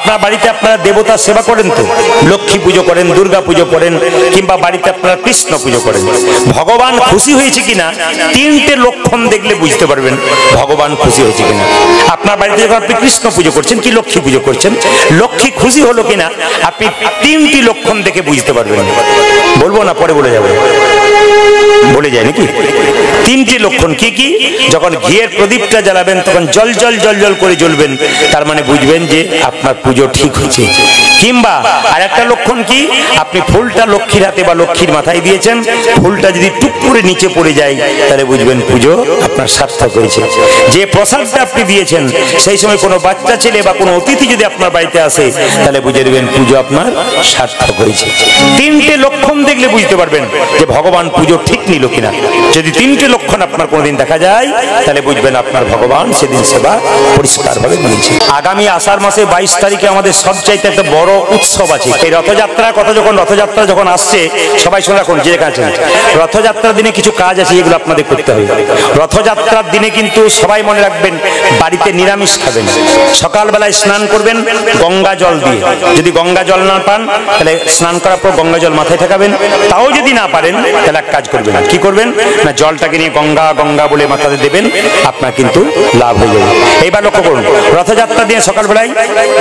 আপনার বাড়িতে আপনারা দেবতার সেবা করেন তো, লক্ষ্মী পুজো করেন, দুর্গা পুজো করেন, কিংবা বাড়িতে আপনারা কৃষ্ণ পুজো করেন। ভগবান খুশি হয়েছে কিনা তিনটে লক্ষণ দেখলে বুঝতে পারবেন ভগবান খুশি হয়েছে কিনা। আপনার বাড়িতে যখন আপনি কৃষ্ণ পুজো করছেন কি লক্ষ্মী পুজো করছেন, লক্ষ্মী খুশি হলো কিনা আপনি তিনটি লক্ষণ দেখে বুঝতে পারবেন। বলবো না পরে বলে যাবো, বলে যায় নাকি? তিনটি লক্ষণ কি কি? যখন ঘিয়ের প্রদীপটা জ্বালাবেন তখন জল জল জল জল করে জ্বলবেন, তার মানে বুঝবেন যে আপনার পুজো ঠিক হচ্ছে। কিংবা আর একটা লক্ষণ কি, আপনি ফুলটা লক্ষ্মীর হাতে বা লক্ষ্মীর মাথায় দিয়েছেন, ফুলটা যদি টুক করে নিচে পড়ে যায় তাহলে বুঝবেন পুজো আপনার সার্থক হয়েছে। যে প্রসাদটা আপনি দিয়েছেন সেই সময় কোনো বাচ্চা ছেলে বা কোনো অতিথি যদি আপনার বাড়িতে আসে তাহলে বুঝে দেবেন পুজো আপনার সার্থক হয়েছে। তিনটে লক্ষণ দেখলে বুঝতে পারবেন যে ভগবান পুজো ঠিক নিল কিনা। যদি তিনটে লক্ষণ আপনার কোনোদিন দেখা যায় তাহলে বুঝবেন আপনার ভগবান সেদিন সেবা পরিষ্কারভাবে নিয়েছে। আগামী আষাঢ় মাসে 22 তারিখে আমাদের সবচাইতে একটা বড় উৎসব আছে। এই রথযাত্রার কথা রথযাত্রা যখন আসছে সবাই শুনে রাখুন, যে কাছে রথযাত্রার দিনে কিছু কাজ আছে এগুলো আপনাদের করতে হবে। রথযাত্রার দিনে কিন্তু সবাই মনে রাখবেন বাড়িতে নিরামিষ খাবেন। সকালবেলায় স্নান করবেন গঙ্গা জল দিয়ে, যদি গঙ্গা জল না পান তাহলে স্নান করার পর গঙ্গা জল মাথায় ঠাকাবেন। তাও যদি না পারেন তাহলে এক কাজ করবেন, কি করবেন না জলটাকে নিয়ে গঙ্গা গঙ্গা বলে মাথাতে দেবেন, আপনার কিন্তু লাভ হয়ে যাবে। এইবার লক্ষ্য করুন, রথযাত্রা দিয়ে সকালবেলায়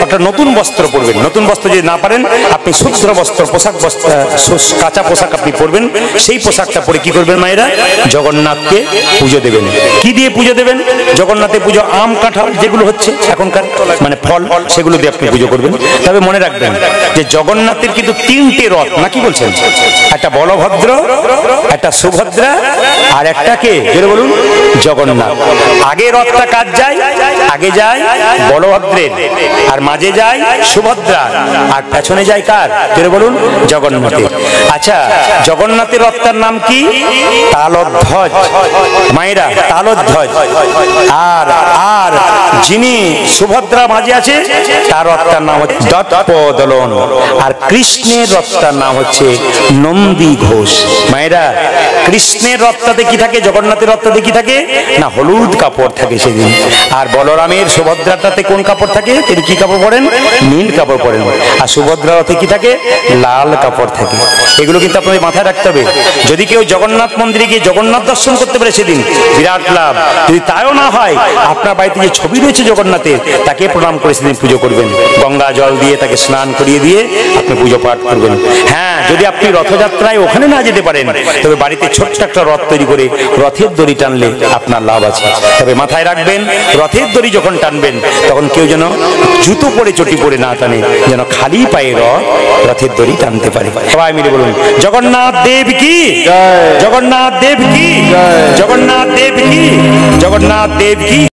একটা নতুন বস্ত্র পরবেন। নতুন বস্ত্র যদি না পারেন আপনি শুদ্ধ বস্ত্র পোশাক কাঁচা পোশাক আপনি পরবেন। সেই পোশাকটা পরে কি করবেন মায়েরা, জগন্নাথকে পুজো দেবেন। কি দিয়ে পুজো দেবেন? জগন্নাথের পুজো আম কাঁঠাল যেগুলো হচ্ছে এখনকার মানে ফল, সেগুলো দিয়ে আপনি পুজো করবেন। তবে মনে রাখবেন যে জগন্নাথের কিন্তু তিনটে রথ, না কি বলছেন? একটা বলভদ্র, একটা সুভদ্রা, আর একটা কে যেটা বলুন জগন্নাথ। আগে রথটা কাজ যায়, আগে যায় বলভদ্রের, আর মাঝে যায় সুভদ্রা, আর পেছনে যায় কার যেটা বলুন জগন্নাথের। আচ্ছা, জগন্নাথের রথটার নাম কি? তালধ্বজ। মায়েরা তালধ্বজ। আর আর যিনি সুভদ্রা মাঝে আছে তার রথটার নাম হচ্ছে দর্পদলন। আর কৃষ্ণের রথটার নাম হচ্ছে নন্দী ঘোষ। মায়েরা কৃষ্ণের রথটাতে কি থাকে, জগন্নাথের রথটাতে কি থাকে না হলুদ কাপড় থাকে সেদিন। আর বলরামের সুভদ্রাটাতে কোন কাপড় থাকে? তিনি কি কাপড় পরেন? নীল কাপড় পরেন। আর সুভদ্রা রথে কি থাকে? লাল কাপড় থাকে। এগুলো কিন্তু আপনাদের মাথায় রাখতে হবে। যদি কেউ জগন্নাথ মন্দিরে গিয়ে জগন্নাথ দর্শন করতে পারে সেদিন বিরাট লাভ। যদি তাইও না হয় আপনার বাড়িতে যে ছবি রয়েছে জগন্নাথের তাকে প্রণাম করে সেদিন পুজো করবেন। গঙ্গা জল দিয়ে তাকে স্নান করিয়ে দিয়ে আপনি পুজো পাঠ করবেন। হ্যাঁ, যদি আপনি রথযাত্রায় ওখানে না যেতে পারেন তবে বাড়িতে ছোট্ট একটা রথ তৈরি করে রথের দড়ি টানলে আপনার লাভ আছে। তবে মাথায় রাখবেন রথের দড়ি যখন টানবেন তখন কেউ যেন জুতো পরে চটি পরে না টানে, যেন খালি পায়ে রথের দড়ি টানতে পারে। সবাই মিলে বলুন জগন্নাথ দেব কি, জগন্নাথ দেব কি, জগন্নাথ দেব কি, জগন্নাথ দেব কি।